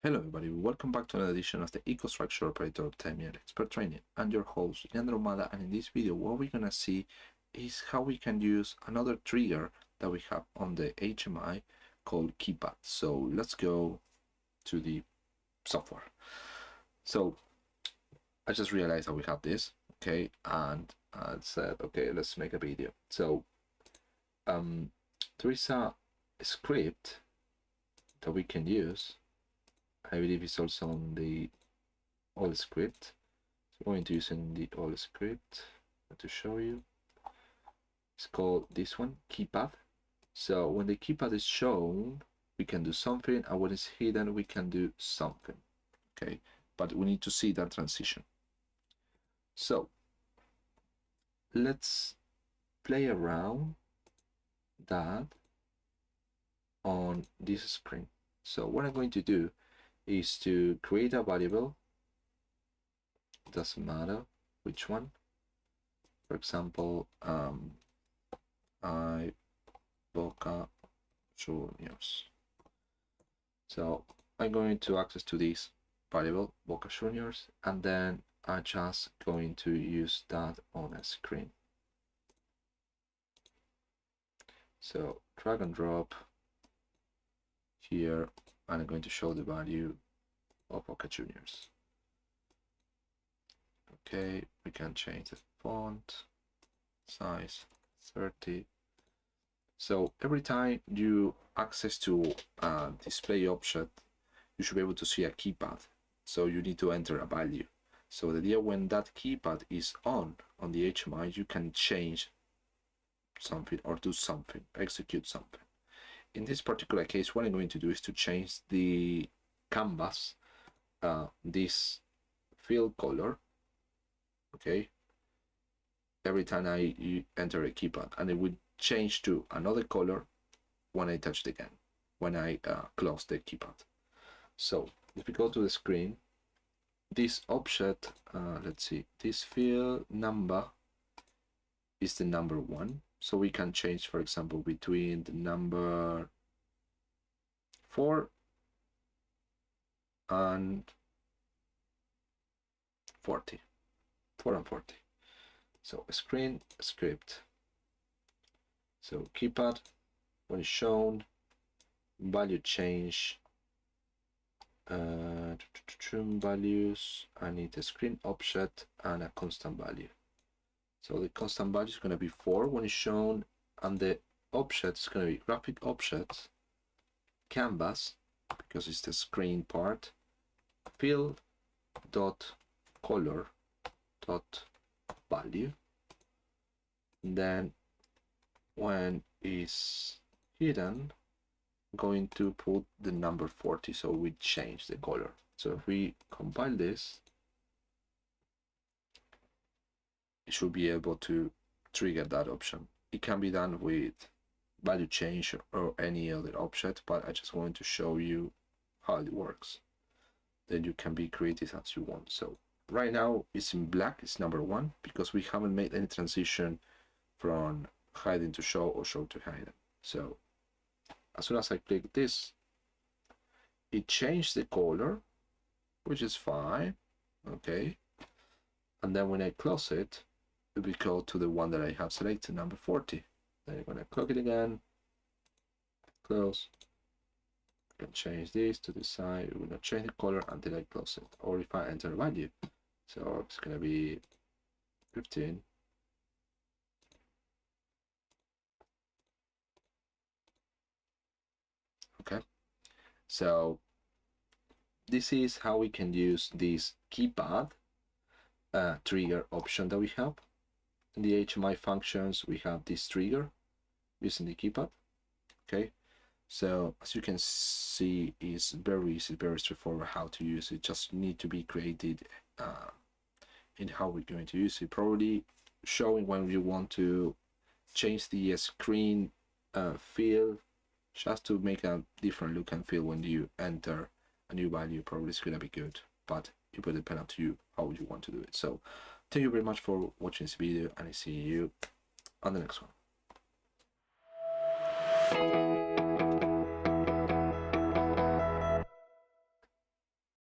Hello everybody, welcome back to another edition of the EcoStruxure Operator Terminal Expert training. I'm your host, Leandro Mada, and in this video what we're going to see is how we can use another trigger that we have on the HMI called Keypad. So let's go to the software. So I just realized that we have this, okay, and I said, okay, let's make a video. So there is a script that we can use. I believe it's also on the all script. So I'm going to use in the all script to show you. It's called this one, Keypad. So when the keypad is shown, we can do something, and when it's hidden, we can do something. Okay, but we need to see that transition. So let's play around that on this screen. So what I'm going to do is to create a variable. Doesn't matter which one. For example, I Boca Juniors. So I'm going to access to this variable Boca Juniors, and then I'm just going to use that on a screen. So drag and drop here, and I'm going to show the value of Boca Juniors. Okay, we can change the font size 30. So every time you access to a display object, you should be able to see a keypad. So you need to enter a value. So the idea, when that keypad is on the HMI, you can change something or do something, execute something. In this particular case, what I'm going to do is to change the canvas, this fill color, okay, every time I enter a keypad, and it will change to another color when I touch it again, when I close the keypad. So if we go to the screen, this object, let's see, this field number is the number 1. So we can change, for example, between the number 4 and 40. 4 and 40. So screen script. So keypad, when it's shown, value change, trim values. I need a screen object and a constant value. So the constant value is going to be 4 when it's shown, and the object is going to be graphic object, canvas, because it's the screen part, fill dot color dot value. And then when it's hidden, I'm going to put the number 40, so we change the color. So if we compile this, it should be able to trigger that option. It can be done with value change or any other object, but I just wanted to show you how it works. Then you can be creative as you want. So right now it's in black, it's number 1, because we haven't made any transition from hiding to show or show to hidden. So as soon as I click this, it changed the color, which is fine, okay. And then when I close it, it will go to the one that I have selected, number 40. Then I'm gonna click it again, close. I can change this to the side. It will not change the color until I close it, or if I enter a value. So it's gonna be 15. Okay, so this is how we can use this keypad trigger option that we have. In the HMI functions, we have this trigger using the keypad. Okay, so as you can see, it's very easy, very straightforward how to use it. Just need to be created in how we're going to use it. Probably showing when you want to change the screen feel, just to make a different look and feel when you enter a new value. Probably it's gonna be good, but it will depend on to you how you want to do it. So thank you very much for watching this video, and I see you on the next one.